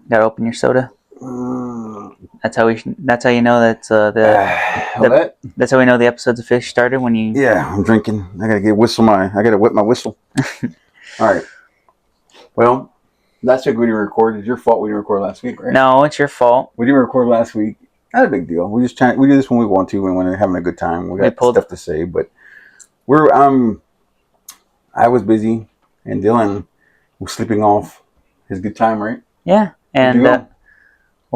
Gotta open your soda. That's how we. That's how you know that's What? That's how we know the episode's officially started when you. Yeah, I'm drinking. I gotta whip my whistle. All right. Well, last week we didn't record. It's your fault we didn't record last week, right? No, it's your fault. We didn't record last week. Not a big deal. We do this when we want to and when we're having a good time. We got stuff to say, but we're I was busy and Dylan was sleeping off his good time, right? Yeah, and well,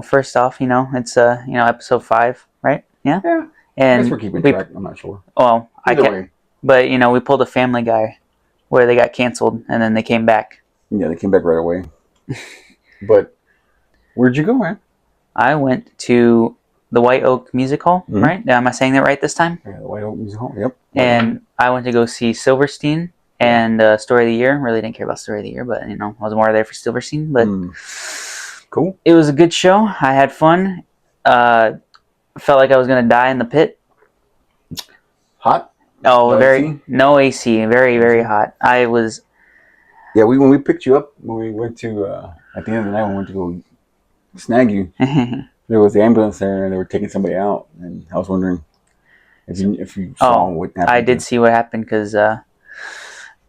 first off, it's episode 5, right? Yeah. Yeah. And I guess we're keeping track. I'm not sure. Well, but we pulled a Family Guy where they got canceled and then they came back. Yeah, they came back right away. But where'd you go, man? I went to the White Oak Music Hall, right? Am I saying that right this time? Yeah, the White Oak Music Hall, yep. And I went to go see Silverstein and Story of the Year. Really didn't care about Story of the Year, but, I was more there for Silverstein. But cool. It was a good show. I had fun. Felt like I was going to die in the pit. Hot? Oh, no AC. Very, very hot. I was... Yeah, when we picked you up, when we went to, at the end of the night, when we went to go snag you, there was the ambulance there, and they were taking somebody out, and I was wondering if you saw what happened. I did see what happened, because,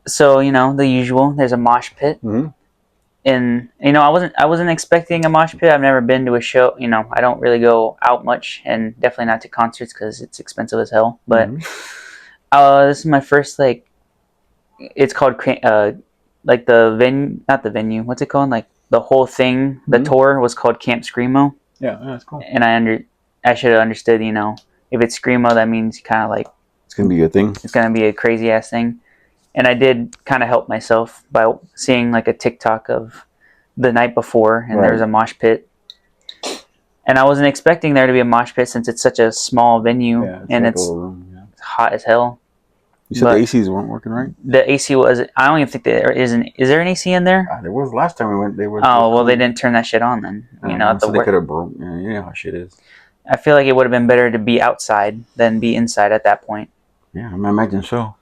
so, the usual, there's a mosh pit, and, I wasn't expecting a mosh pit. I've never been to a show, I don't really go out much, and definitely not to concerts, because it's expensive as hell, but, this is my first, it's called, the venue, not the venue, what's it called? Like the whole thing, the tour was called Camp Screamo. Yeah, that's cool. And I should have understood, if it's Screamo, that means kind of like it's gonna be a thing. It's gonna be a crazy ass thing. And I did kind of help myself by seeing like a TikTok of the night before, and there was a mosh pit. And I wasn't expecting there to be a mosh pit since it's such a small venue, and it's hot as hell. You said the ACs weren't working, right? The AC was. I don't even think there is there an AC in there? There was last time we went. They were. Oh well, they didn't turn that shit on then. So they could have broke. Yeah, you know how shit is. I feel like it would have been better to be outside than be inside at that point. Yeah, I imagine so.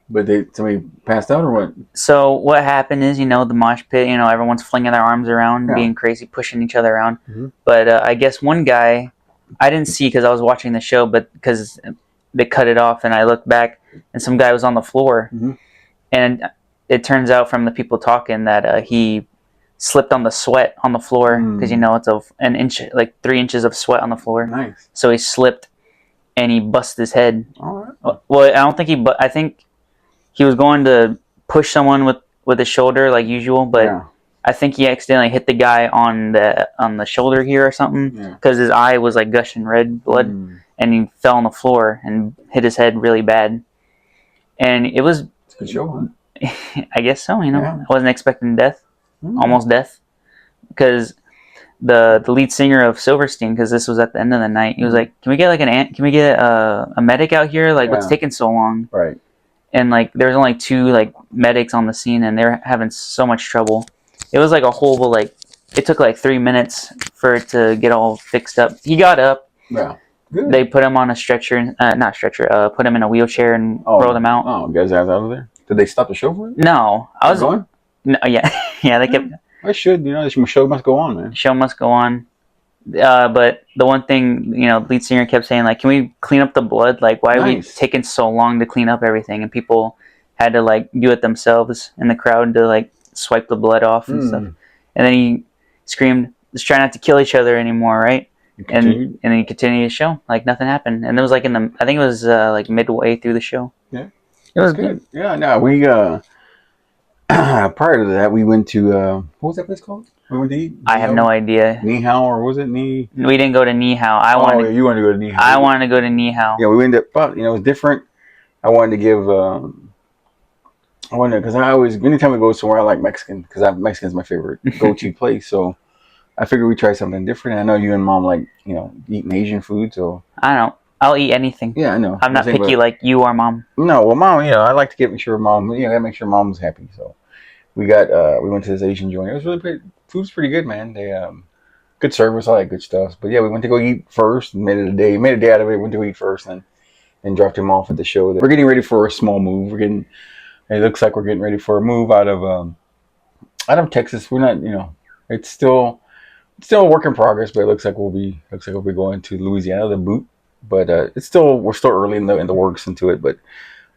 But somebody passed out or what? So what happened is, the mosh pit. Everyone's flinging their arms around, being crazy, pushing each other around. But I guess one guy, I didn't see because I was watching the show, but because they cut it off, and I looked back. And some guy was on the floor, and it turns out from the people talking that he slipped on the sweat on the floor because it's an inch, like 3 inches of sweat on the floor. Nice. So he slipped, and he busted his head. All right. Well, I don't think I think he was going to push someone with his shoulder like usual, but I think he accidentally hit the guy on the shoulder here or something because his eye was like gushing red blood, and he fell on the floor and hit his head really bad. And it was... It's a good show, huh? I guess so, I wasn't expecting death. Almost death. Because the lead singer of Silverstein, because this was at the end of the night, he was like, can we get a medic out here? Like, what's taking so long? Right. And, there's only 2, medics on the scene, and they're having so much trouble. It was, a whole, it took, 3 minutes for it to get all fixed up. He got up. Yeah. Good. They put him on a stretcher, put him in a wheelchair and rolled him out. Oh, guys out of there? Did they stop the show for it? No. I was going? No, yeah. Yeah, they kept... I should, the show must go on, man. Show must go on. But the one thing, the lead singer kept saying, can we clean up the blood? Why are we taking so long to clean up everything? And people had to, do it themselves in the crowd to, swipe the blood off and stuff. And then he screamed, let's try not to kill each other anymore, right? And then he continued the show like nothing happened, and it was I think it was midway through the show. Yeah, it was good. Yeah, no, we prior to that we went to what was that place called? We went to eat. I have no idea. Ni Hao, or was it Ni? We didn't go to Ni Hao. You wanted to go to Ni Hao. I wanted to go to Ni Hao. Yeah, we went to, but it was different. I wanted to give. Because I always, anytime we go somewhere, I like Mexican because Mexican's my favorite go-to place. So I figured we'd try something different. I know you and Mom like, eating Asian food, so... I don't know. I'll eat anything. Yeah, I know. I'm not picky like you or Mom. No, well, Mom, I like to make sure Mom, gotta make sure Mom's happy. So we went to this Asian joint. It was really pretty, food's pretty good, man. They, good service, all that good stuff. But yeah, we went to go eat first, made a day out of it, went to eat first, and dropped him off at the show. We're getting ready for a small move. It looks like we're getting ready for a move out of Texas. We're not, it's still... still a work in progress, but it looks like we'll be going to Louisiana to boot. But we're still early in the works into it. But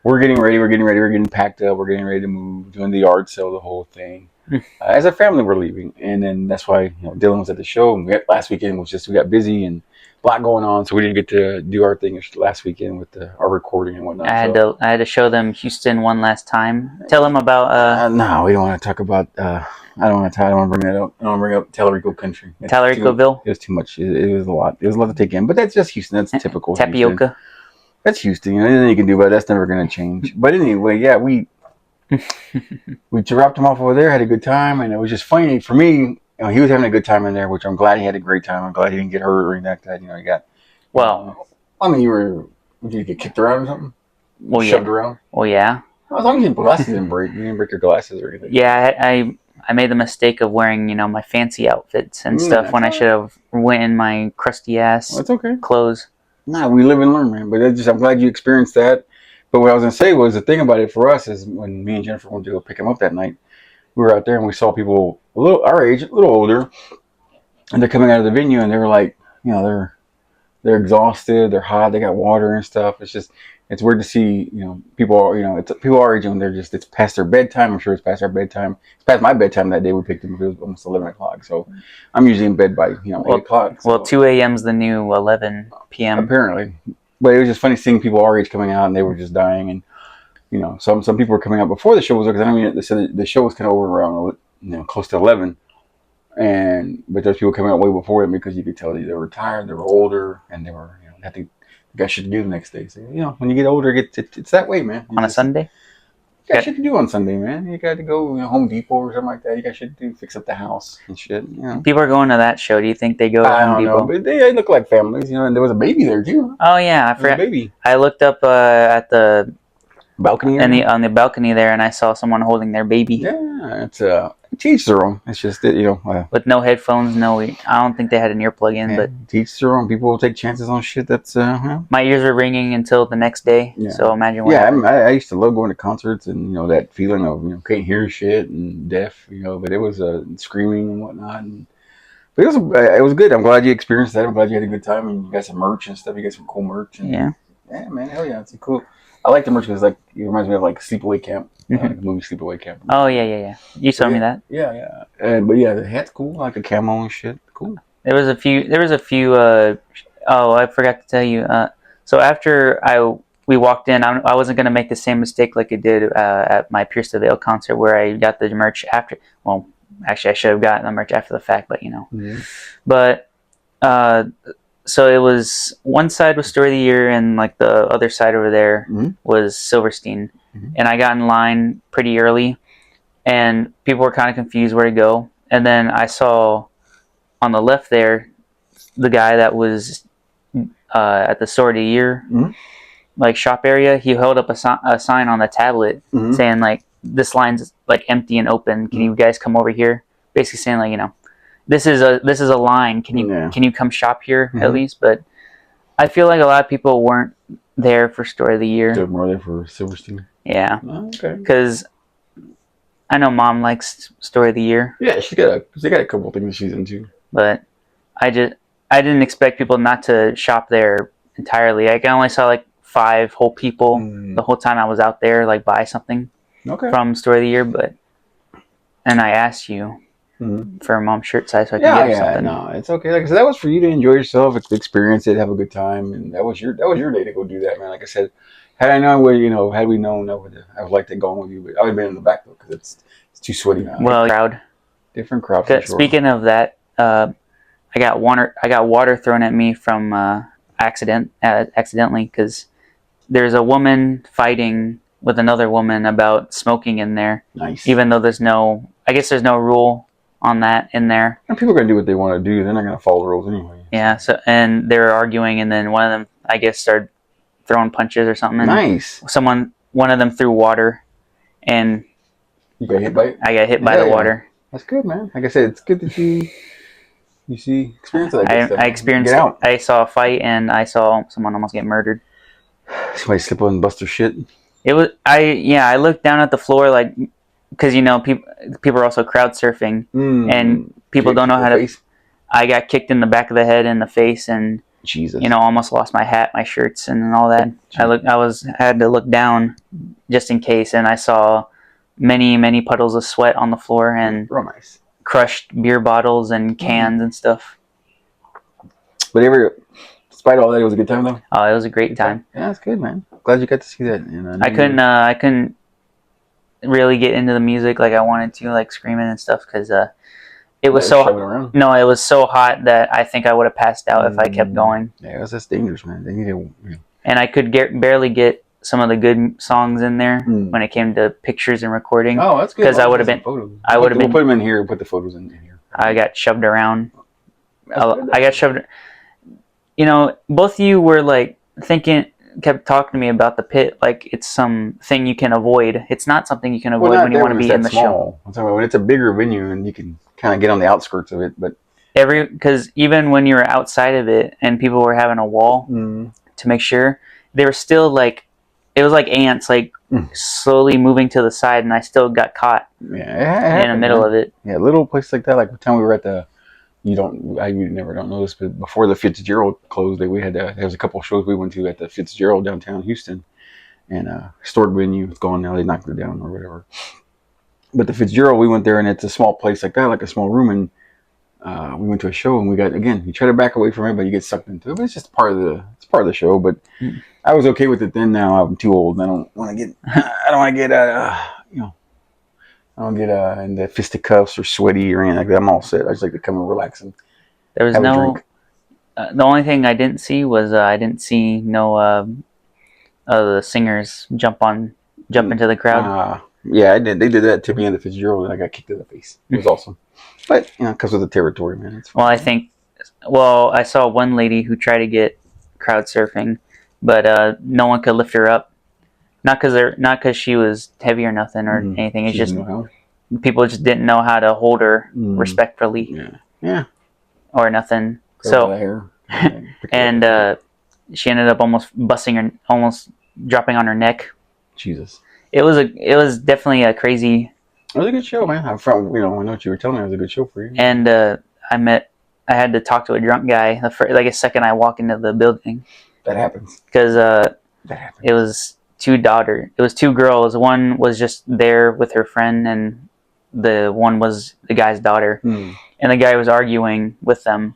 we're getting ready. We're getting packed up. We're getting ready to move, doing the yard sale, the whole thing. As a family, we're leaving, and then that's why Dylan was at the show. And last weekend was just we got busy and a lot going on, so we didn't get to do our thing last weekend with our recording and whatnot. I had to show them Houston one last time. Tell them about. No, we don't want to talk about. I don't want to bring that up. I don't want to bring up Tellerico Country. Tellericoville. It was too much. It was a lot. It was a lot to take in. But that's just Houston. That's typical. Tapioca. Houston. That's Houston. Anything you can do, but that's never going to change. But anyway, yeah, we dropped him off over there. Had a good time, and it was just funny for me. He was having a good time in there, which I'm glad he had a great time. I'm glad he didn't get hurt or anything like that. He got. Well, I mean, did you get kicked around or something? Well, shoved around. Well, yeah. As long as your glasses didn't break, you didn't break your glasses or anything. Yeah, I made the mistake of wearing my fancy outfits and stuff when I should have went in my crusty ass that's okay. clothes. Nah, we live and learn, man. But I'm glad you experienced that. But what I was gonna say was the thing about it for us is when me and Jennifer went to go pick him up that night, we were out there and we saw people a little our age, a little older, and they're coming out of the venue and they were like, they're exhausted, they're hot, they got water and stuff. It's weird to see, people, it's people our age and it's past their bedtime. I'm sure it's past our bedtime. It's past my bedtime that day we picked them. It was almost 11 o'clock. So I'm usually in bed by, 8 o'clock. So. Well, 2 a.m.'s the new 11 p.m. Apparently. But it was just funny seeing people our age coming out and they were just dying. And, some people were coming out before the show was over. Because they said the show was kind of over around, close to 11. But there's people coming out way before them because you could tell they were tired, they were older, and they were, I think they got shit to do the next day. So, when you get older, it's that way, man. On a Sunday? You got shit to do on Sunday, man. You got to go Home Depot or something like that. You got shit to do, fix up the house and shit. People are going to that show. Do you think they go to Home Depot? I don't know, but they look like families, and there was a baby there too. Oh yeah, I forgot. Baby. I looked up at the balcony on the balcony there, and I saw someone holding their baby. Yeah, it's teach their own. It's just with no headphones, I don't think they had an earplug in, but teach their own. People will take chances on shit. That's my ears were ringing until the next day. Yeah. So imagine what. Yeah, I used to love going to concerts and that feeling of can't hear shit and deaf, but it was screaming and whatnot. But it was good. I'm glad you experienced that. I'm glad you had a good time and you got some merch and stuff. You got some cool merch. And, yeah, man, hell yeah, it's cool. I like the merch because it reminds me of Sleepaway Camp, the movie Sleepaway Camp. Oh yeah. You told me that. Yeah. But yeah, the hat's cool, like the camo and shit. Cool. There was a few. I forgot to tell you. So after we walked in, I wasn't gonna make the same mistake like I did at my Pierce the Veil concert where I got the merch after. Well, actually, I should have gotten the merch after the fact, but Mm-hmm. But so it was one side was Story of the Year and the other side over there was Silverstein. Mm-hmm. And I got in line pretty early and people were kind of confused where to go. And then I saw on the left there the guy that was at the Story of the Year shop area. He held up a sign on the tablet saying this line's empty and open. Can you guys come over here? Basically saying this is a line. Can you come shop here at least? But I feel like a lot of people weren't there for Story of the Year. They're more there for Silverstein. Yeah. Oh, okay. Because I know Mom likes Story of the Year. Yeah, she got a couple things she's into. But I didn't expect people not to shop there entirely. I only saw 5 whole people the whole time I was out there buy something from Story of the Year. And I asked you. For a Mom's shirt size, so I can get something. No, it's okay. Like I said, that was for you to enjoy yourself, experience it, have a good time, and that was your day to go do that, man. Like I said, had I known had we known, I would like to go on with you, but I would have been in the back though because it's too sweaty now. Well, crowd, different crowd. For sure. Speaking of that, I got water thrown at me from accidentally because there's a woman fighting with another woman about smoking in there. Nice. Even though there's no rule on that in there. And people are gonna do what they want to do. They're not gonna follow the rules anyway. Yeah. So and they were arguing, and then one of them, I guess, started throwing punches or something. Nice. One of them threw water, and you got hit by it. I got hit by the water. That's good, man. Like I said, it's good that you experience that. I experienced. I saw a fight, and I saw someone almost get murdered. Somebody slip on and bust their shit. It was I looked down at the floor because people are also crowd surfing and people don't know how to. I got kicked in the back of the head and the face, and Jesus. almost lost my hat, my shirts, and all that. Had to look down just in case, and I saw many puddles of sweat on the floor and real nice crushed beer bottles and cans and stuff. But despite all that, it was a good time though. Oh, it was a great time. Yeah, that's good, man. Glad you got to see that. And I couldn't really get into the music like I wanted to, like screaming and stuff, because it was so hot that I think I would have passed out if I kept going. Yeah, that's dangerous, man. They need to. And I could barely get some of the good songs in there when it came to pictures and recording. Oh, that's good. Because I would have been. We'll put them in here. Put the photos in here. I got shoved around. I got shoved. Both of you were like kept talking to me about the pit like it's something you can avoid. It's not something you can avoid when you want to be in the show. I'm talking about when it's a bigger venue and you can kind of get on the outskirts of it, but because even when you were outside of it and people were having a wall to make sure, they were still like, it was like ants like slowly moving to the side, and I still got caught in the middle of it. Yeah, little places like that. Like the time we were at the, you never don't know this, but before the Fitzgerald closed, there was a couple of shows we went to at the Fitzgerald downtown Houston, and historic venue. It's gone now. They knocked it down or whatever. But the Fitzgerald, we went there, and it's a small place like that, like a small room, and we went to a show, and you try to back away from it, but you get sucked into it. But it's just part of the show. But I was okay with it then. Now I'm too old, and I don't want to get into fisticuffs or sweaty or anything like that. I'm all set. I just like to come and relax and there was no. The only thing I didn't see was the singers jump into the crowd. Yeah, I did. They did that to me in the Fitzgerald, and I got kicked in the face. It was awesome. But because of the territory, man, it's fun. I saw one lady who tried to get crowd surfing, but no one could lift her up. Not because she was heavy or nothing or anything. It's just people just didn't know how to hold her respectfully. Yeah. Or nothing. And she ended up almost dropping on her neck. Jesus. It was definitely a crazy. It was a good show, man. I know what you were telling me. It was a good show for you. And I had to talk to a drunk guy a second I walk into the building. That happens. Because it was two girls. One was just there with her friend, and the one was the guy's daughter. And the guy was arguing with them.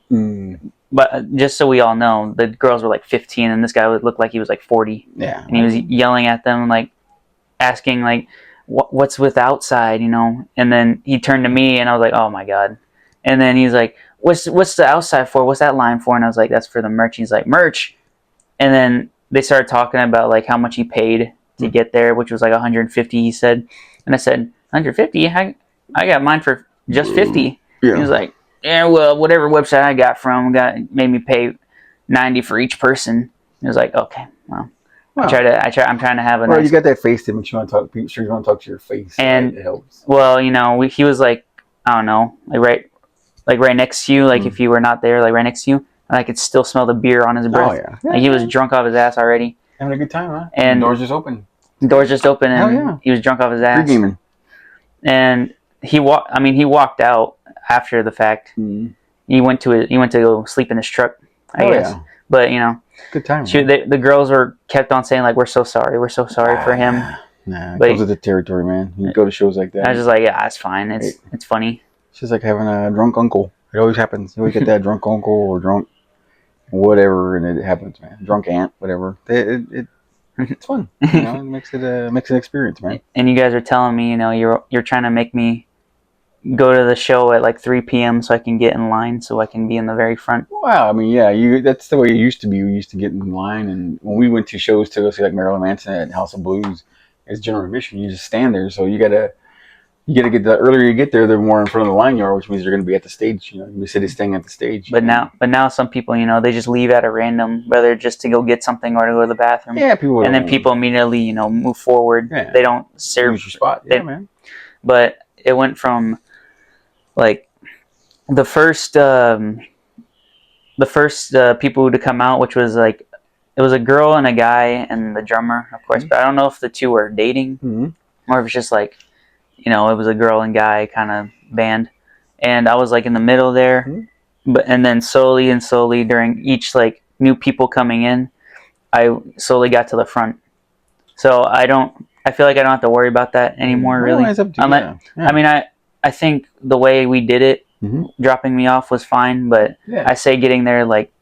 But just so we all know, the girls were like 15, and this guy looked like he was like 40. Yeah. And he was yelling at them, like asking like, "What's with outside?" And then he turned to me, and I was like, "Oh my god!" And then he's like, "What's the outside for? What's that line for?" And I was like, "That's for the merch." He's like, "Merch." And then they started talking about like how much he paid to get there, which was like 150. He said, and I said, "150? I got mine for just 50." Yeah. He was like, "Yeah, well, whatever website I got from made me pay 90 for each person." He was like, "Okay, well." I'm trying to have a. Well, you got that face to make sure you want to talk to your face, and it helps. Well, he was like, I don't know, like right next to you, like if you were not there, like right next to you, and I could still smell the beer on his breath. Oh yeah. He was drunk off his ass already. Having a good time, huh? And doors just open. And he was drunk off his ass. Pre-gaming. And he walked out after the fact. He went to go sleep in his truck, I guess. Yeah. But good time. The girls kept on saying like, we're so sorry for him. Nah, it comes with the territory, man. You go to shows like that. I was just like, yeah, it's fine. It's funny. It's just like having a drunk uncle. It always happens. You always get that drunk uncle or drunk whatever, and it happens, man. Drunk aunt, whatever. It's fun. It makes it an experience, man. And you guys are telling me, you're trying to make me go to the show at like 3 p.m. so I can get in line so I can be in the very front. Wow, I mean, yeah, that's the way it used to be. We used to get in line, and when we went to shows to go see like Marilyn Manson at House of Blues, it's general admission. You just stand there, so you gotta get the earlier you get there, the more in front of the line you are, which means you're gonna be at the stage. You sit staying at the stage. But now some people, they just leave at a random, whether just to go get something or to go to the bathroom. Yeah, people. And then people immediately, move forward. Yeah. They don't serve your spot. Yeah, man. But it went from like the first people to come out, which was like, it was a girl and a guy and the drummer, of course. But I don't know if the two were dating or if it's just like, it was a girl and guy kind of band. And I was like in the middle there, and then slowly and slowly during each like new people coming in, I slowly got to the front. So I feel like I don't have to worry about that anymore, really. It's up to you. Yeah. I mean, I think the way we did it, dropping me off was fine, but I say getting there like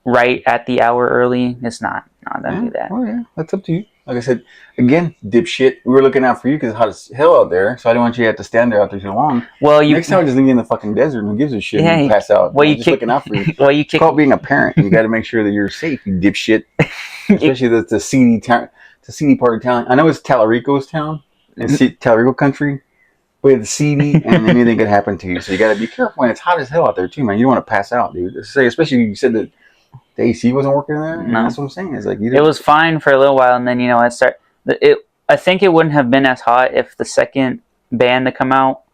right at the hour early, it's not. No, don't do that. Oh yeah, that's up to you. Like I said, again, dipshit. We were looking out for you because it's hot as hell out there, so I didn't want you to have to stand there out there too long. Well, next time, just leave you in the fucking desert and who gives a shit Yeah, and you pass out. well, just looking out for you. Well, you It's called being a parent. You got to make sure that you're safe, you dipshit. Especially the seedy town, the seedy part of town. I know it's Talarico's town, and Talarico country, but it's seedy, and anything could happen to you. So you got to be careful. And it's hot as hell out there too, man. You don't want to pass out, dude. Especially you said that the AC wasn't working there. No, that's what I'm saying. It's like it was fine for a little while, and then I think it wouldn't have been as hot if the second band to come out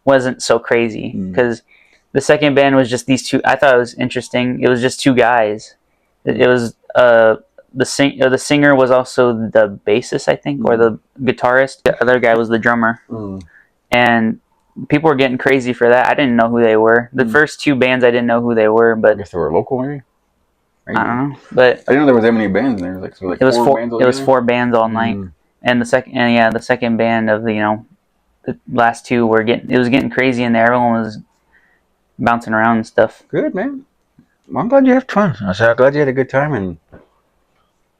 wasn't so crazy, because the second band was just these two. I thought it was interesting. It was just two guys. It was the singer was also the bassist, I think, or the guitarist. The other guy was the drummer, and people were getting crazy for that. I didn't know who they were. The first two bands I didn't know who they were, but I guess they were local, maybe. I don't know, but I didn't know there was that many bands in there. It was four bands all night, and the second band of the last two it was getting crazy in there. Everyone was bouncing around and stuff. Good, man. Well, I'm glad you had fun. I'm glad you had a good time, and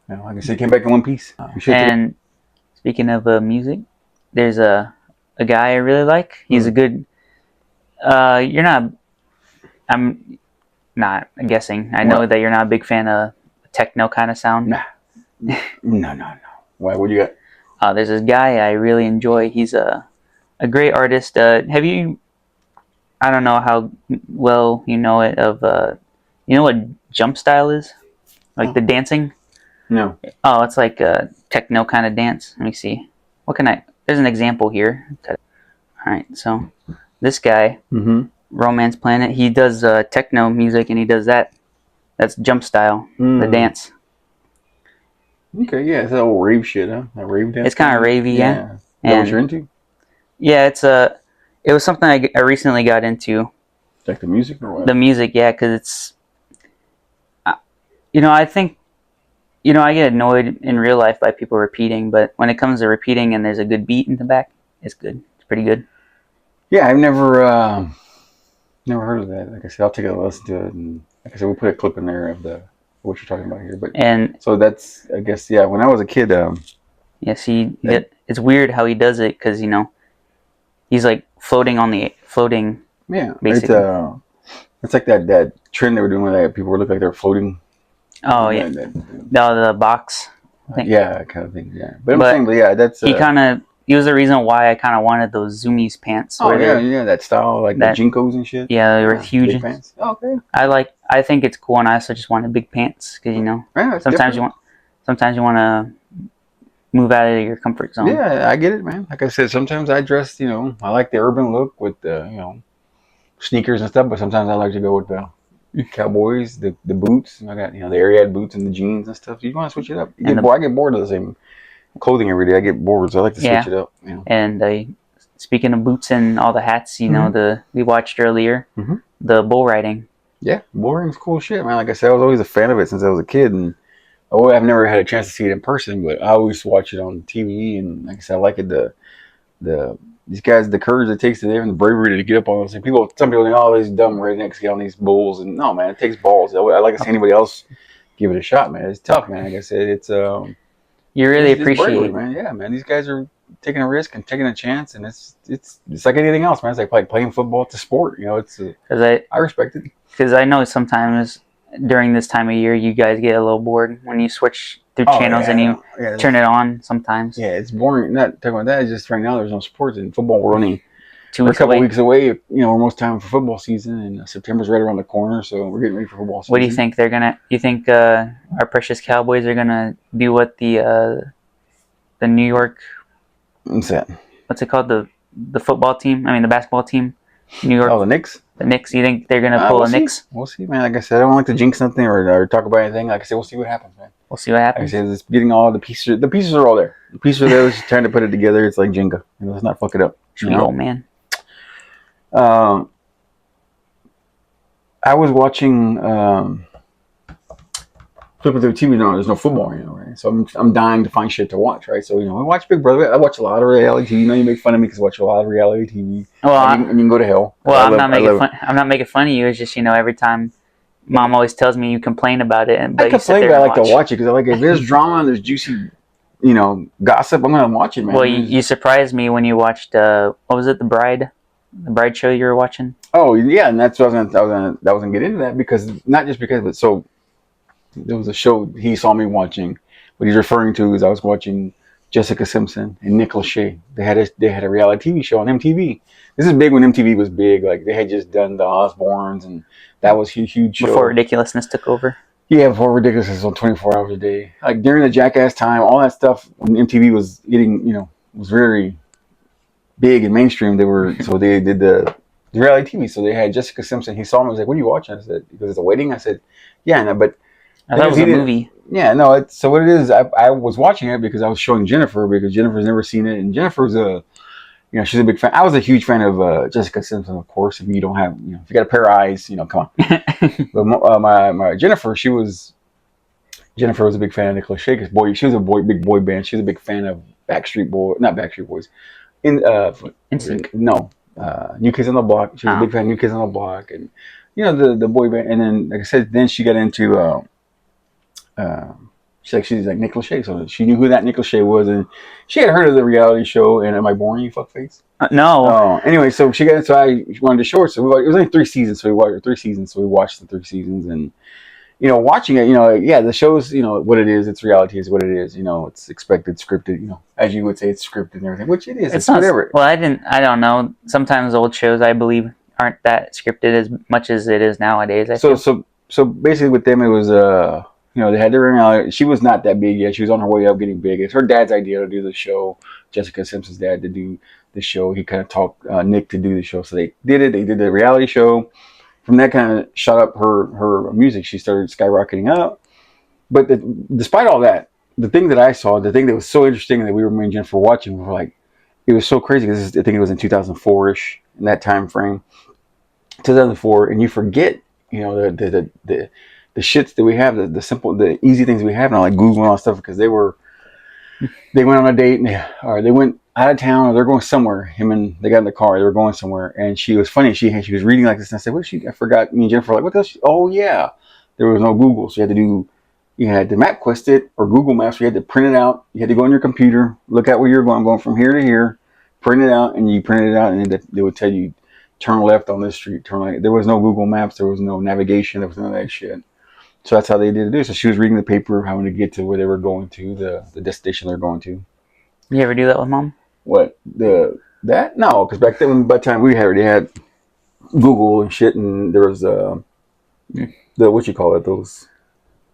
like I said, you came back in one piece. And speaking of music, there's a guy I really like. He's a good. I'm not guessing. I know that you're not a big fan of techno kind of sound. Nah. No. Why? What do you got? There's this guy I really enjoy. He's a great artist. Have you? I don't know how well you know it. You know what jump style is? Like the dancing? No. Oh, it's like a techno kind of dance. Let me see. There's an example here. All right, so this guy, Romance Planet, he does techno music, and he does that. That's jump style, the dance. Okay, yeah, it's that old rave shit, huh? That rave dance. It's kind of ravey, yeah. Is that what you're into? Yeah, it was something I recently got into. Like the music or what? The music, yeah, because it's, I think, I get annoyed in real life by people repeating, but when it comes to repeating and there's a good beat in the back, it's good. It's pretty good. Yeah, I've never heard of that. Like I said, I'll take a listen to it, and like I said, we'll put a clip in there of what you're talking about here. So that's, I guess, yeah. When I was a kid, it's weird how he does it because he's like floating. Yeah, basically. It's like that trend they were doing where people would look like they're floating. Oh yeah, the box. Yeah, kind of thing. Yeah, but I'm saying, yeah, that's he was the reason why I kind of wanted those Zoomies pants. Oh yeah, that style, like the Jinkos and shit. Yeah, they were huge. Big pants. Oh, okay. I think it's cool, and I also just wanted big pants because sometimes you want to move out of your comfort zone. Yeah, I get it, man. Like I said, sometimes I dress, I like the urban look with the sneakers and stuff, but sometimes I like to go with the cowboys, the boots. I got the Ariat boots and the jeans and stuff. You want to switch it up. I get bored of the same clothing every day. I get bored, so I like to switch it up. And speaking of boots and all the hats, we watched earlier the bull riding. Yeah, bull riding's cool shit, man. Like I said, I was always a fan of it since I was a kid, and I've never had a chance to see it in person, but I always watch it on TV. And like I said, I like it. These guys, the courage it takes to them, and the bravery to get up on those things. Some people think, oh, these dumb rednecks get on these bulls, and no, man, it takes balls. I like to see anybody else give it a shot, man. It's tough, man. Like I said, it's you really appreciate it, man. Yeah, man. These guys are taking a risk and taking a chance, and it's like anything else, man. It's like playing football. It's a sport, I respect it. Because I know sometimes during this time of year, you guys get a little bored when you switch through channels and you turn it on sometimes. Yeah, it's boring. Not talking about that. It's just right now there's no sports in football. We're only 2 weeks a couple weeks away. We're most time for football season, and September's right around the corner, so we're getting ready for football season. What do you think they're gonna? You think our precious Cowboys are gonna do what the New York? What's that? What's it called? The football team? I mean, the basketball team. New York. Oh, the Knicks. The Knicks. You think they're gonna pull the Knicks? We'll see, man. Like I said, I don't like to jinx something or talk about anything. Like I said, we'll see what happens, man. We'll see what happens. Like I said, it's getting all the pieces. The pieces are all there. The pieces are there. Just trying to put it together. It's like Jenga. Let's not fuck it up. Sweet old man. I I was watching. Flipping through TV, there's no football, right? So I'm dying to find shit to watch, right? So I watch Big Brother. I watch a lot of reality TV. You make fun of me because I watch a lot of reality TV. Well, And you can go to hell. Well, I'm not making fun of you. It's just every time Mom always tells me you complain about it, but I complain, but I like to watch it because I like if there's drama and there's juicy, gossip. I'm gonna watch it, man. Well, you surprised me when you watched what was it, the Bride show you were watching? Oh yeah, and that's what I was gonna get into that because not just because, but so there was a show he saw me watching. What he's referring to is I was watching Jessica Simpson and Nick Lachey. They had a reality TV show on MTV. This is big when MTV was big. Like they had just done the Osbournes, and that was a huge show. Before ridiculousness took over. Yeah, before ridiculousness was on 24 hours a day. Like during the Jackass time, all that stuff when MTV was getting, was very big and mainstream. They did the reality TV. So they had Jessica Simpson. He saw me. He was like, "What are you watching?" I said, "Because it's a wedding." I said, "Yeah, no, but." I thought it was a movie. Yeah, no. So what it is, I was watching it because I was showing Jennifer because Jennifer's never seen it, and Jennifer's she's a big fan. I was a huge fan of Jessica Simpson, of course. If you don't have, if you got a pair of eyes, come on. But my Jennifer, Jennifer was a big fan of Nick Lachey because she was big boy band. She was a big fan of not Backstreet Boys, no, New Kids on the Block. She was a big fan of New Kids on the Block, and the boy band. And then, like I said, then she got into. She's like Nick Lachey, so she knew who that Nick Lachey was, and she had heard of the reality show. And am I boring you, fuckface? No. Anyway, so she wanted to show her. So it was only 3 seasons, so we watched 3 seasons. So we watched the 3 seasons, and watching it, the show's what it is. It's reality is what it is. It's expected, scripted. As you would say, it's scripted and everything, which it is. It's not, whatever. Well, I don't know. Sometimes old shows, I believe, aren't that scripted as much as it is nowadays. So basically, with them, it was they had their reality. She was not that big yet. She was on her way up, getting big. It's her dad's idea to do the show. Jessica Simpson's dad to do the show. He kind of talked Nick to do the show, so they did it. They did the reality show. From that, kind of shot up her music. She started skyrocketing up. But despite all that, the thing that I saw, the thing that was so interesting that me and Jennifer were watching, we were like, it was so crazy because I think it was in 2004-ish, in that time frame, 2004, and you forget, the shits that we have, the simple, the easy things we have now, like Google and all that stuff, because they went on a date or they went out of town or they're going somewhere. They got in the car, they were going somewhere, and she was funny. She was reading like this, and I said, I forgot. Me and Jennifer were like, what else? Oh yeah, there was no Google, so you had to MapQuest it or Google Maps. You had to print it out. You had to go on your computer, look at where you're going. I'm going from here to here, print it out, and you print it out, and then they would tell you turn left on this street, turn right. There was no Google Maps, there was no navigation, there was none of that shit. So that's how they did it. So she was reading the paper, having to get to where they were going to, the destination they're going to. You ever do that with Mom? What? That? No, because back then, by the time we already had Google and shit, and there was what you call it, those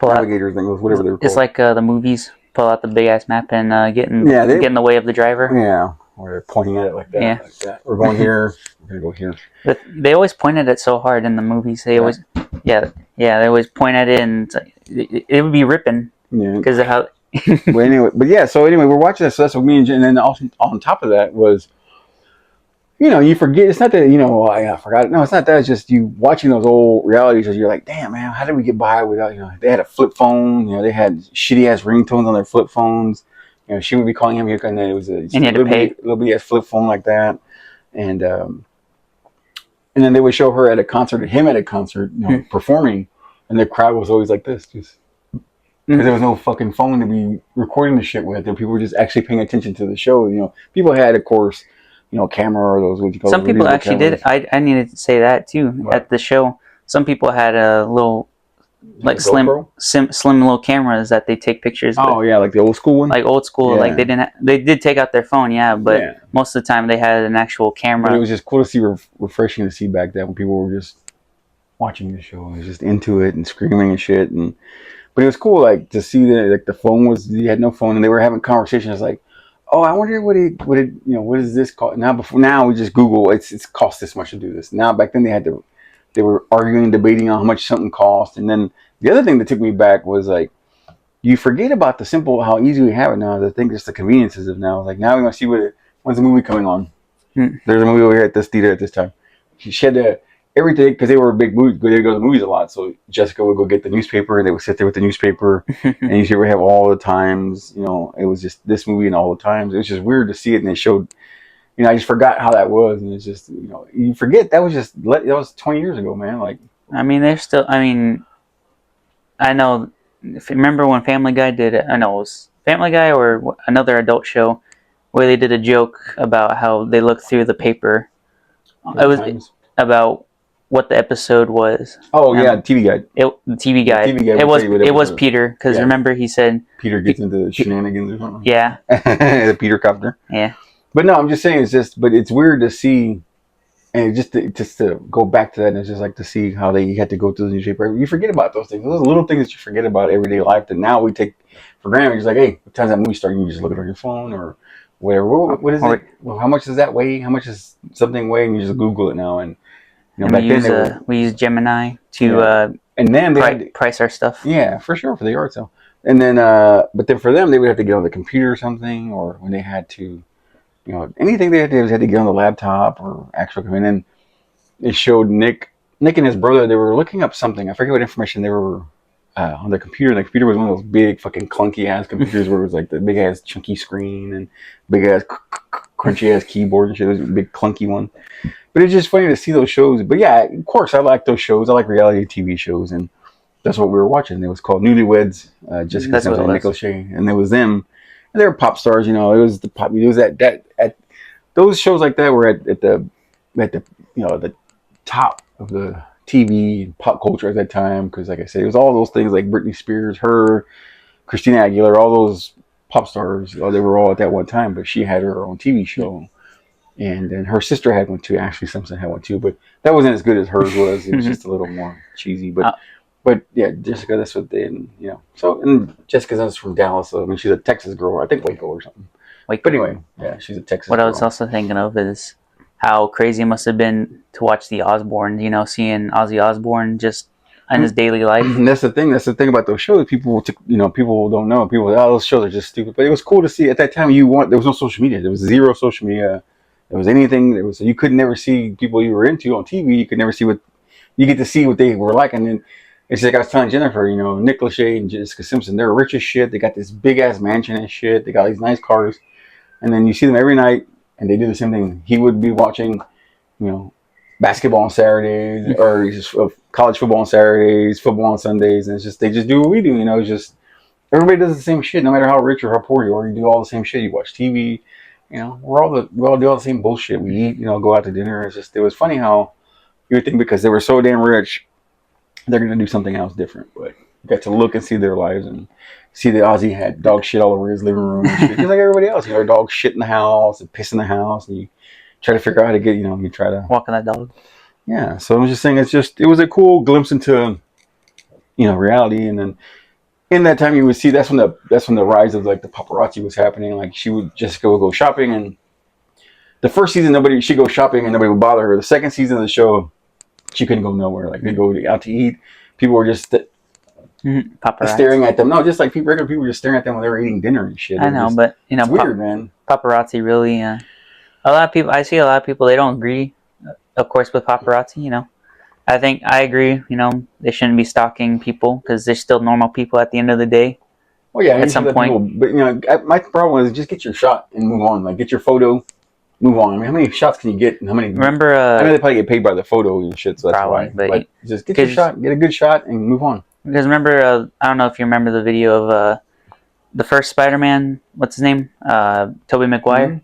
navigator things, whatever they were called. It's like the movies, pull out the big ass map and get in the way of the driver. Yeah, or they're pointing at it like that. Yeah. Like that. We're going here. We're going to go here. But they always point at it so hard in the movies. They always, they always point at it, and it would be ripping. Yeah. Because of how. Well, anyway, we're watching this. So that's what me and Jen, and then on top of that was, you forget. It's not that I forgot it. No, it's not that. It's just you watching those old reality shows. You're like, damn man, how did we get by without? They had a flip phone. They had shitty ass ringtones on their flip phones. She would be calling him, and then it was a little bit flip phone like that, and then they would show her at a concert, him at a concert, performing, and the crowd was always like this, just because there was no fucking phone to be recording the shit with, and people were just actually paying attention to the show. People had, of course, camera or those, what you call. Some people actually did. I needed to say that too. What? At the show. Some people had a little, like slim little cameras that they take pictures. Oh yeah, like the old school one. Like old school, like they did take out their phone, but most of the time they had an actual camera. But it was just cool to see, refreshing to see back then when people were just watching the show and just into it and screaming and shit. But it was cool, like to see that the phone you had no phone, and they were having conversations like, oh, I wonder what is this called now we just Google. It's cost this much to do this. Now back then they were arguing and debating on how much something cost. And then the other thing that took me back was like, you forget about the simple, how easy we have it now. The thing, just the conveniences of now. Like now we want to see when's the movie coming on. There's a movie over here at this theater at this time. She had everything, because they were big movies. They go to the movies a lot. So Jessica would go get the newspaper, and they would sit there with the newspaper, and you would have all the times. It was just this movie and all the times. It was just weird to see it, and they showed. I just forgot how that was, and it's just you forget that was 20 years ago, man. Like, I mean, they're still. I mean, I know. If you remember when Family Guy did it, I know it was Family Guy or another adult show where they did a joke about how they looked through the paper. It was about what the episode was. Oh yeah, TV Guide. The TV Guide. TV Guide it was Peter, because remember he said Peter gets into shenanigans or something. Yeah. The Peter copter. Yeah. But no, I'm just saying but it's weird to see, and just to go back to that, and it's just like to see how they had to go through the newspaper. You forget about those things. Those little things that you forget about everyday life that now we take for granted. It's like, hey, what time's that movie starting? You just look it on your phone or whatever. What is it? Well, how much does that weigh? How much does something weigh? And you just Google it now. And back then we use Gemini to and then price our stuff. Yeah, for sure, for the yard sale. And then, but then for them, they would have to get on the computer or something, or when they had to. Anything they had to do was had to get on the laptop or actual. And then it showed Nick and his brother. They were looking up something. I forget what information they were on the computer. And the computer was one of those big fucking clunky ass computers where it was like the big ass chunky screen and big ass crunchy ass keyboard and shit. It was a big clunky one. But it's just funny to see those shows. But yeah, of course, I like those shows. I like reality TV shows, and that's what we were watching. It was called Newlyweds. Jessica Simpson and Nick Lachey, and it was them. And they were pop stars, It was the pop. It was at those shows like that were at the the top of the TV and pop culture at that time. Because like I said, it was all those things like Britney Spears, her, Christina Aguilera, all those pop stars. They were all at that one time. But she had her own TV show, and then her sister had one too. Ashley Simpson had one too, but that wasn't as good as hers was. It was just a little more cheesy, but. But yeah, Jessica, that's what they, So, and Jessica's from Dallas, so I mean, she's a Texas girl, I think Waco or something. But anyway, yeah, she's a Texas girl. What I was also thinking of is how crazy it must have been to watch the Osbournes, seeing Ozzy Osbourne just in his daily life. And that's the thing. That's the thing about those shows. People don't know. People, those shows are just stupid. But it was cool to see. At that time, there was no social media. There was zero social media. There was anything. You could never see people you were into on TV. You could never see you get to see what they were like, and then. It's like I was telling Jennifer, Nick Lachey and Jessica Simpson, they're rich as shit. They got this big ass mansion and shit. They got these nice cars. And then you see them every night and they do the same thing. He would be watching, basketball on Saturdays or college football on Saturdays, football on Sundays. And they just do what we do, It's just everybody does the same shit, no matter how rich or how poor you are. You do all the same shit. You watch TV, we all do all the same bullshit. We eat, go out to dinner. It was funny how you would think because they were so damn rich, they're going to do something else different, but you got to look and see their lives and see that Ozzy had dog shit all over his living room and shit. Just like everybody else, dog shit in the house and piss in the house, and you try to figure out how to get, you try to walk on that dog. Yeah, so I'm just saying, it was a cool glimpse into, reality, and then in that time you would see that's when the rise of like the paparazzi was happening. Like Jessica would go shopping, and the first season she'd go shopping and nobody would bother her. The second season of the show. She couldn't go nowhere. Like, they'd go out to eat. People were just staring at them. No, just like regular people were just staring at them when they were eating dinner and shit. I know, but, it's weird, man. Paparazzi really, a lot of people, I see a lot of people, they don't agree, of course, with paparazzi, I think, I agree, they shouldn't be stalking people because they're still normal people at the end of the day. Well, yeah, at some point. People, but, my problem is just get your shot and move on. Like, get your photo. Move on. I mean, how many shots can you get? And how many? Remember, I know they probably get paid by the photo and shit, so that's probably, why. But just get your shot, get a good shot, and move on. Because remember, I don't know if you remember the video of the first Spider-Man. What's his name? Tobey Maguire.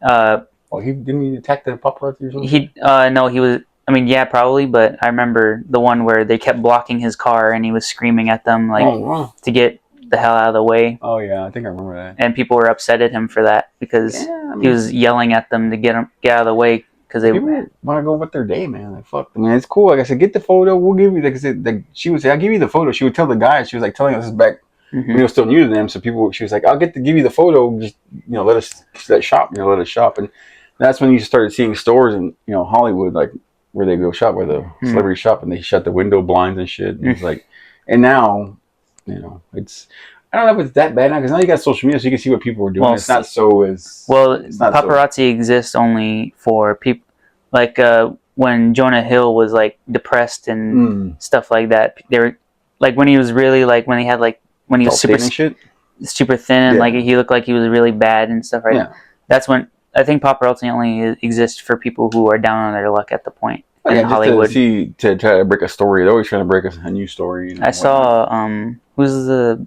Mm-hmm. Didn't he attack the paparazzi or something? No, he was. I mean, yeah, probably, but I remember the one where they kept blocking his car and he was screaming at them to get the hell out of the way. Oh yeah, I think I remember that. And people were upset at him for that because he was yelling at them to get out of the way because they want to go with their day, man. Like, fuck, I mean, it's cool. Like I said, get the photo. We'll give you. Like I said, she would say, "I'll give you the photo." She would tell the guy. She was like telling us this back when he was still new to them. So she was like, "I'll get to give you the photo. Just let us shop. Let us shop." And that's when you started seeing stores in Hollywood, like where they go shop, where the celebrities shop, and they shut the window blinds and shit. And it's like, and now. It's I don't know if it's that bad now because now you got social media, so you can see what people are doing. Well, it's not so as paparazzi exists only for people like when Jonah Hill was like depressed and stuff like that. They were like when he was really like when he had like when he was super thin and like he looked like he was really bad and stuff. Right. Yeah. That's when I think paparazzi only exists for people who are down on their luck at the point. In Hollywood. To try to break a story. They're always trying to break a new story. You know, I saw who's the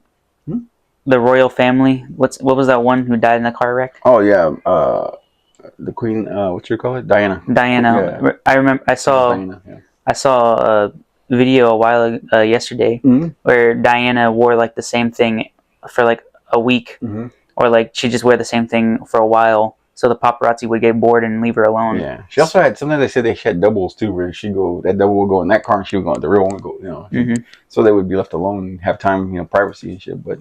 royal family? What was that one who died in a car wreck? Oh yeah, the Queen. What you call it? Diana. Yeah. I remember. I saw a video a while yesterday where Diana wore like the same thing for like a week, or like she just wear the same thing for a while. So the paparazzi would get bored and leave her alone. Yeah, she also had something. They said they had doubles too, where that double would go in that car, and she would go. The real one would go, So they would be left alone and have time, privacy and shit. But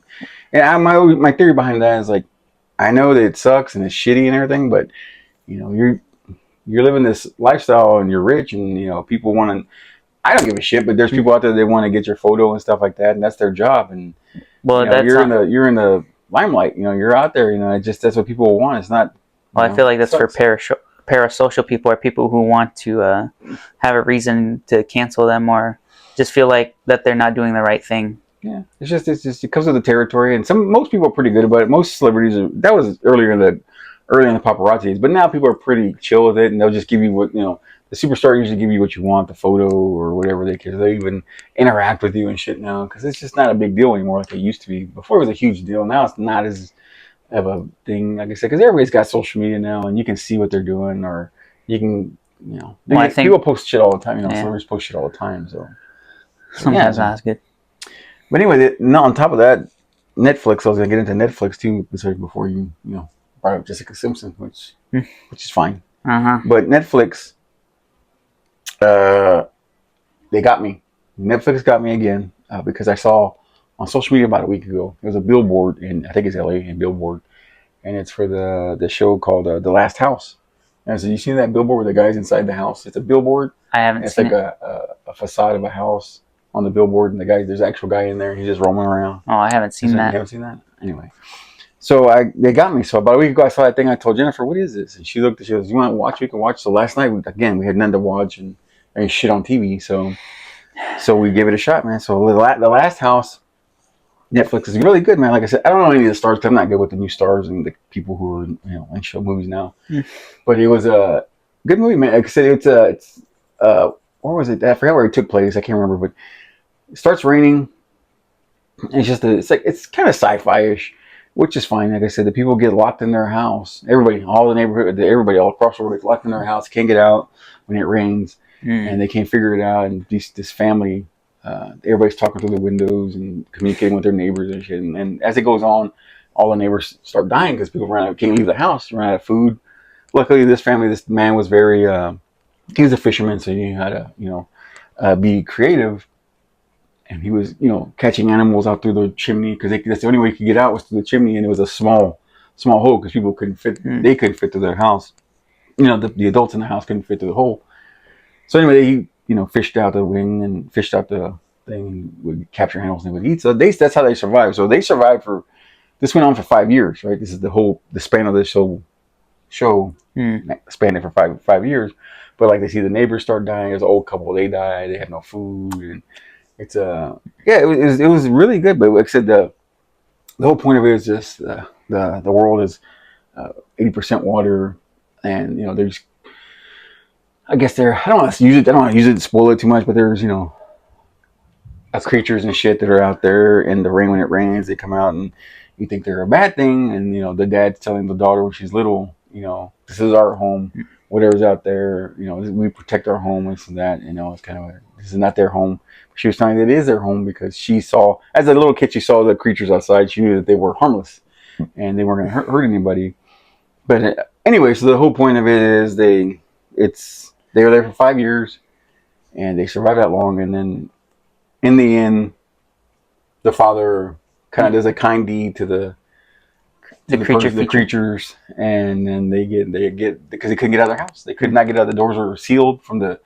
my theory behind that is like, I know that it sucks and it's shitty and everything, but you're living this lifestyle and you're rich and people want to. I don't give a shit, but there's people out there that want to get your photo and stuff like that, and that's their job. And you're in the limelight. You're out there. That's what people want. It's not. Well, I feel like that's for parasocial people or people who want to have a reason to cancel them or just feel like that they're not doing the right thing. Yeah, it's just it comes with the territory, and most people are pretty good about it. Most celebrities that was earlier in the paparazzis, but now people are pretty chill with it, and they'll just give you what the superstar usually give you what you want, the photo or whatever they care. They even interact with you and shit now because it's just not a big deal anymore like it used to be. Before it was a huge deal. Now it's not as of a thing, like I said, because everybody's got social media now, and you can see what they're doing, or you can, I think people post shit all the time. Celebrities post shit all the time, so sometimes that's good. But anyway, on top of that, Netflix. I was gonna get into Netflix too, before you brought up Jessica Simpson, which is fine. But Netflix, they got me. Netflix got me again because I saw on social media about a week ago. There was a billboard I think it's LA, in Billboard, and it's for the show called The Last House. And so you seen that billboard where the guy's inside the house? It's a billboard. I haven't seen it. It's like a facade of a house on the billboard, and there's an actual guy in there. He's just roaming around. Oh, I haven't seen that. You haven't seen that? Anyway. So they got me. So about a week ago, I saw that thing. I told Jennifer, "What is this?" And she looked. She goes, "You want to watch? We can watch." So last night, we had nothing to watch and shit on TV. So we gave it a shot, man. So The Last House, Netflix is really good, man. Like I said, I don't know any of the stars because I'm not good with the new stars and the people who are in show movies now. But it was a good movie, man. Like I said, it's where was it? I forgot where it took place. I can't remember, but it starts raining. It's kind of sci-fi-ish, which is fine. Like I said, the people get locked in their house. Everybody, all the neighborhood, everybody all across the world gets locked in their house. Can't get out when it rains, and they can't figure it out. And this family. Everybody's talking through the windows and communicating with their neighbors and shit. And as it goes on, all the neighbors start dying because people can't leave the house, run out of food. Luckily, this man was very, he was a fisherman, so he knew how to, be creative. And he was, catching animals out through the chimney because that's the only way he could get out was through the chimney. And it was a small hole because people couldn't fit, they couldn't fit through their house. The adults in the house couldn't fit through the hole. So anyway, he fished out the wing and fished out the thing and would capture animals and would eat. So that's how they survived. So they survived this went on for 5 years, right? This is the span of this show spanned it for five years. But like they see the neighbors start dying. There's an old couple, they die, they have no food. And it's it was really good. But like I said, the whole point of it is just the world is 80% water, and there's I guess I don't want to use it to spoil it too much, but there's creatures and shit that are out there in the rain. When it rains, they come out and you think they're a bad thing, and the dad's telling the daughter when she's little, this is our home, whatever's out there, we protect our home, this and that, it's kind of this is not their home. She was telling that it is their home because she saw, as a little kid, she saw the creatures outside. She knew that they were harmless and they weren't going to hurt anybody. But anyway, so the whole point of it is they were there for 5 years, and they survived that long. And then, in the end, the father kind of does a kind deed to the creatures, and then they get because they couldn't get out of their house. They could not get out. The doors were sealed from the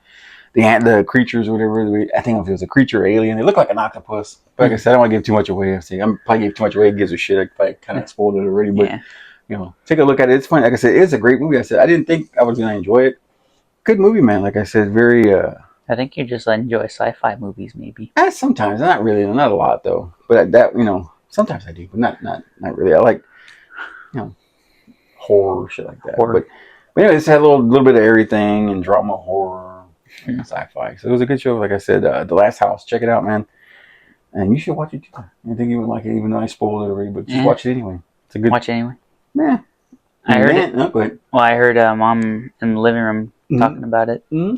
creatures or whatever. I think if it was a creature or alien, it looked like an octopus. But like I said, I don't want to give too much away. I'm probably gave too much away. It gives a shit. I probably kind of spoiled it already. But take a look at it. It's funny. Like I said, it's a great movie. I said I didn't think I was going to enjoy it. good movie, man. Like I said, very. I think you just enjoy sci-fi movies, maybe. Sometimes, not really, not a lot though. But that sometimes I do, but not really. I like horror shit like that. Horror. But anyway, it's had a little bit of everything and drama, horror, and sci-fi. So it was a good show. Like I said, The Last House. Check it out, man. And you should watch it too. I think you would like it, even though I spoiled it already. But just watch it anyway. It's a good. Watch it anyway. Man, I heard it. No, go ahead. Well, I heard Mom in the living room talking about it. Mm-hmm.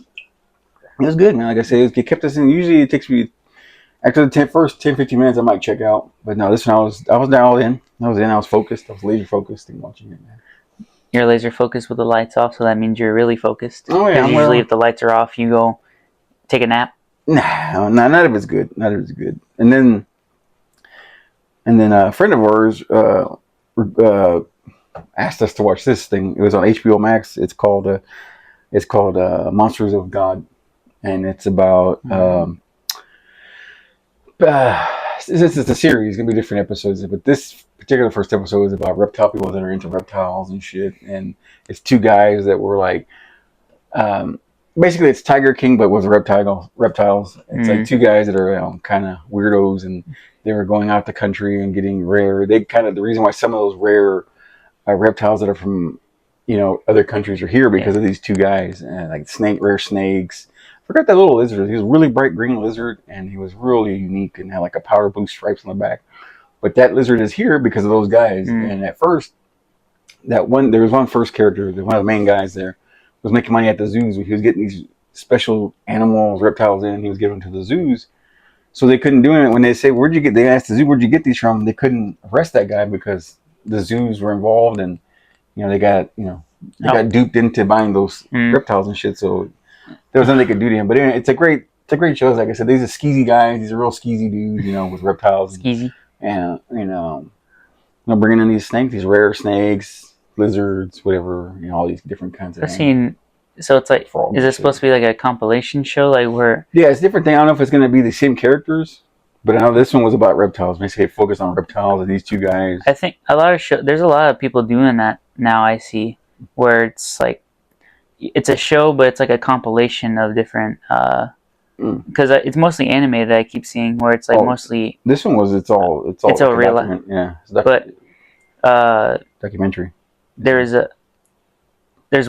It was good, man. Like I said, it kept us in. Usually, it takes me after the first 10, 15 minutes, I might check out. But no, this one I was all in. I was focused. I was laser focused in watching it, man. You're laser focused with the lights off, so that means you're really focused. Oh yeah. Usually, if the lights are off, you go take a nap. Nah, none of it's good. None of it's good. And then a friend of ours asked us to watch this thing. It was on HBOMAX. It's called Monsters of God, and it's about it's a series. It's gonna be different episodes, but this particular first episode is about reptile people that are into reptiles and shit. And it's two guys that were like, basically it's Tiger King but with reptiles. It's like two guys that are kind of weirdos, and they were going out the country and getting rare. The reason why some of those rare reptiles that are from other countries are here because of these two guys, and like rare snakes. I forgot that little lizard. He was a really bright green lizard, and he was really unique and had like a powder blue stripes on the back. But that lizard is here because of those guys. And at first, there was one first character, one of the main guys there, was making money at the zoos. He was getting these special animals, reptiles in, and he was giving them to the zoos. So they couldn't do it. When they asked the zoo, where'd you get these from? They couldn't arrest that guy because the zoos were involved, and they got duped into buying those reptiles and shit. So there was nothing they could do to him. But anyway, it's a great show. Like I said, these are skeezy guys. These are real skeezy dudes, with reptiles. Skeezy. And bringing in these snakes, these rare snakes, lizards, whatever, all these different kinds of. I've seen. So it's like, is it supposed to be like a compilation show, like where? Yeah, it's a different thing. I don't know if it's going to be the same characters, but I know this one was about reptiles. Basically, focused on reptiles and these two guys. I think there's a lot of people doing that now. I see where it's like, it's a show, but it's like a compilation of different. Because it's mostly animated. I keep seeing where it's like mostly. This one was it's all real life. Yeah, but documentary. There's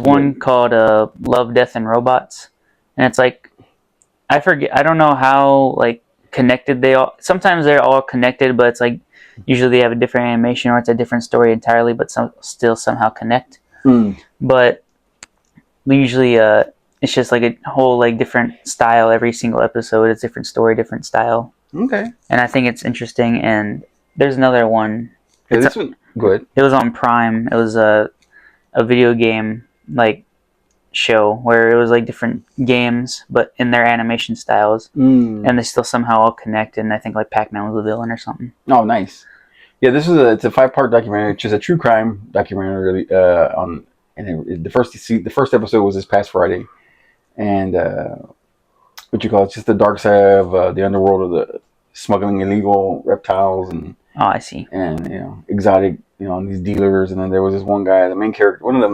one called Love, Death, and Robots, and it's like, I forget. I don't know how like connected they all. Sometimes they're all connected, but it's like usually they have a different animation or it's a different story entirely, but still somehow connect. But usually it's just like a whole like different style. Every single episode is different story, different style. Okay. And I think it's interesting. And there's another one. Yeah, this one, go ahead. It was on Prime. It was a video game like show where it was like different games, but in their animation styles, and they still somehow all connect. And I think like Pac-Man was the villain or something. Oh, nice. Yeah, it's a 5-part documentary. It's just a true crime documentary. The first episode was this past Friday. And it's just the dark side of the underworld of the smuggling illegal reptiles and I see. And exotic these dealers. And then there was this one guy, the main character, one of the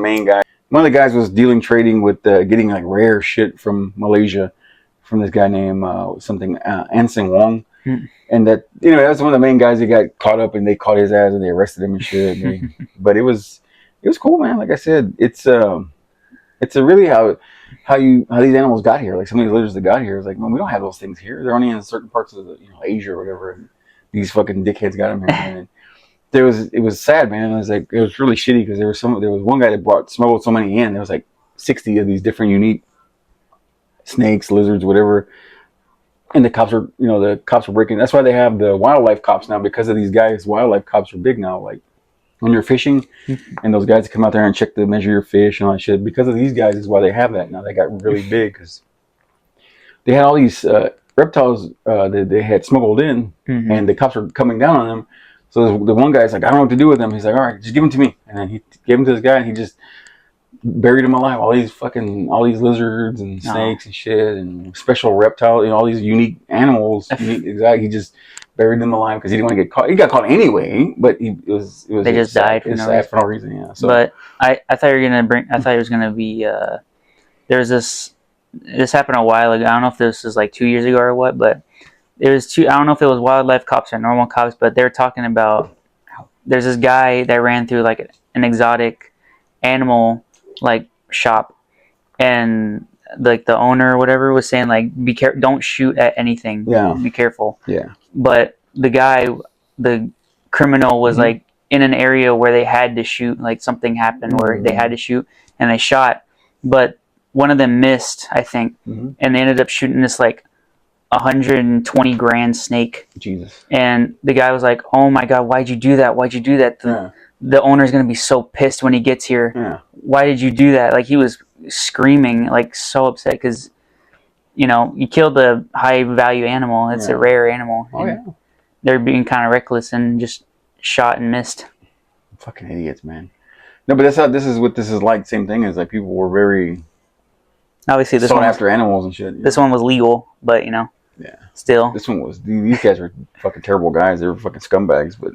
guys was trading with getting like rare shit from Malaysia from this guy named Anseng Wong. And that that was one of the main guys that got caught up, and they caught his ass and they arrested him and shit. But it was cool, man. Like I said, it's a really how these animals got here. Like some of these lizards that got here is like, man, we don't have those things here. They're only in certain parts of Asia or whatever. And these fucking dickheads got them here. And it was sad, man. It was really shitty because there was one guy that smuggled so many in. There was like 60 of these different unique snakes, lizards, whatever. And the cops were breaking. That's why they have the wildlife cops now, because of these guys. Wildlife cops are big now. Like when you're fishing, and those guys come out there and measure your fish and all that shit. Because of these guys is why they have that now. They got really big because they had all these reptiles that they had smuggled in, and the cops were coming down on them. So the one guy's like, I don't know what to do with them. He's like, all right, just give them to me. And then he gave them to this guy, and he just buried them alive. All these lizards and snakes and shit and special reptiles, all these unique animals, exotic. He just buried them alive because he didn't want to get caught. He got caught anyway, but they just died for no reason. Yeah. So, but I thought you were gonna I thought it was gonna be there's this. This happened a while ago. I don't know if this was like 2 years ago or what, but it was two. I don't know if it was wildlife cops or normal cops, but they were talking about. There's this guy that ran through like an exotic animal like shop, and like the owner or whatever was saying like, be careful, don't shoot at anything. Yeah. Be careful. Yeah. But the criminal was like in an area where they had to shoot. Like something happened where they had to shoot, and they shot, but one of them missed, I think, and they ended up shooting this like 120 grand snake. Jesus. And the guy was like, "Oh my god, why'd you do that? Why'd you do that? The owner's gonna be so pissed when he gets here. Yeah. Why did you do that?" Like he was screaming, like so upset because you killed a high value animal. It's a rare animal. Oh yeah. They're being kind of reckless and just shot and missed. Fucking idiots, man. No, but that's how this is what this is like. Same thing as like people were very obviously this sought one after animals and shit. This one was legal, but still. This one was. These guys were fucking terrible guys. They were fucking scumbags. But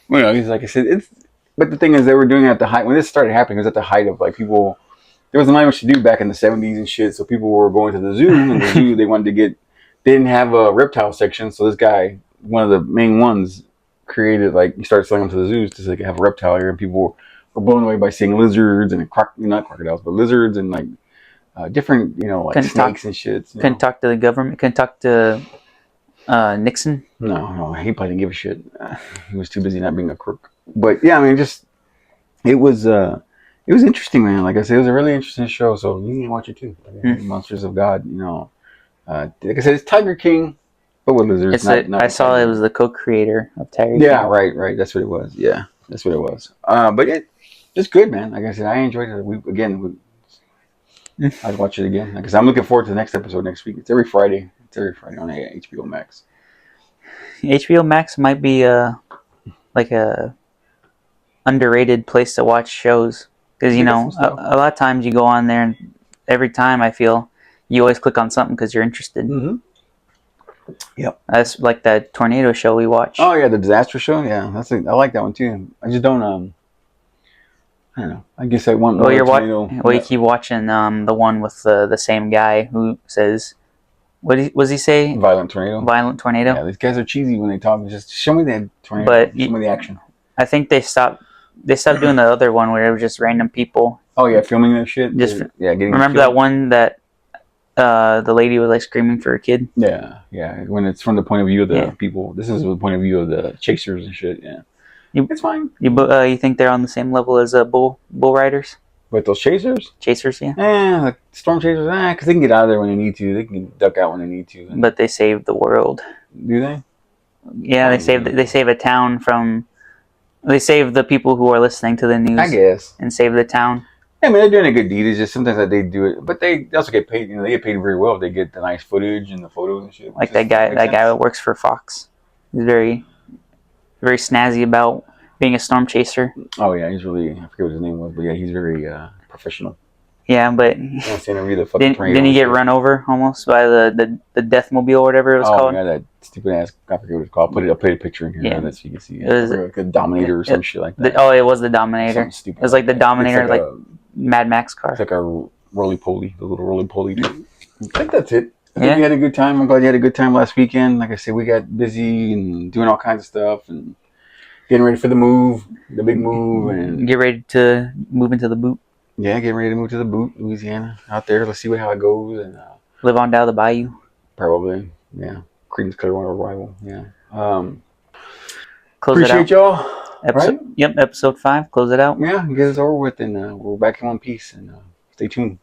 like I said, it's. But the thing is, they were doing it at the height when this started happening. It was at the height of like people. There wasn't much to do back in the 70s and shit. So people were going to the zoo, and the zoo they wanted to get. They didn't have a reptile section, so this guy, one of the main ones, created like he started selling them to the zoos to like have a reptile area, and people were blown away by seeing lizards and not crocodiles, but lizards and like different, like snakes and shit. Couldn't talk to the government. Couldn't talk to Nixon. No, he probably didn't give a shit. He was too busy not being a crook. But yeah, I mean, it was interesting, man. Like I said, it was a really interesting show. So you can watch it too. Monsters of God. Like I said, it's Tiger King, but with lizards. I saw it was the co-creator of Tiger King. Yeah, right. That's what it was. Yeah, that's what it was. But it's good, man. Like I said, I enjoyed it. I'd watch it again because I'm looking forward to the next episode next week. It's every Friday. On HBOMAX. HBOMAX might be like a underrated place to watch shows because a lot of times you go on there and every time I feel you always click on something because you're interested. Yep, that's like that tornado show we watched. Oh yeah, the disaster show. Yeah, I like that one too. I just don't I don't know. I guess I want more tornado. You keep watching the one with the same guy who says, what does he say? Violent tornado. Yeah, these guys are cheesy when they talk. Just show me the tornado. But show me the action. I think they stopped doing the other one where it was just random people. Oh yeah, filming that shit. Remember that one that the lady was like screaming for her kid? Yeah. When it's from the point of view of the people. This is the point of view of the chasers and shit. Yeah. It's fine. You think they're on the same level as bull riders? But those chasers? Chasers, yeah. Like storm chasers, because they can get out of there when they need to. They can duck out when they need to. But they save the world. Do they? Yeah, they save a town from. They save the people who are listening to the news. I guess. And save the town. Yeah, I mean, they're doing a good deed. It's just sometimes that they do it, but they also get paid. They get paid very well. They get the nice footage and the photos and shit. Like that guy that works for Fox. He's very, very snazzy about being a storm chaser. Oh yeah, he's really, I forget what his name was, but yeah, he's very professional. Yeah, but didn't he get run over almost by the Deathmobile or whatever it was called? Oh yeah, that stupid ass, I forget what it's called. I'll put a picture in here so you can see it. It was like a Dominator or some shit like that. It was the Dominator. It was like the Dominator, like Mad Max car. It's like a roly-poly, the little roly-poly dude. I think that's it. I think you had a good time. I'm glad you had a good time last weekend. Like I said, we got busy and doing all kinds of stuff and getting ready for the big move, and get ready to move into the boot. Yeah, getting ready to move to the boot, Louisiana, out there. Let's see how it goes and live on down the bayou. Probably, yeah. Creedence Clearwater Revival, yeah. Close appreciate y'all. Yep, episode 5. Close it out. Yeah, get it over with, and we're back in one piece. And stay tuned.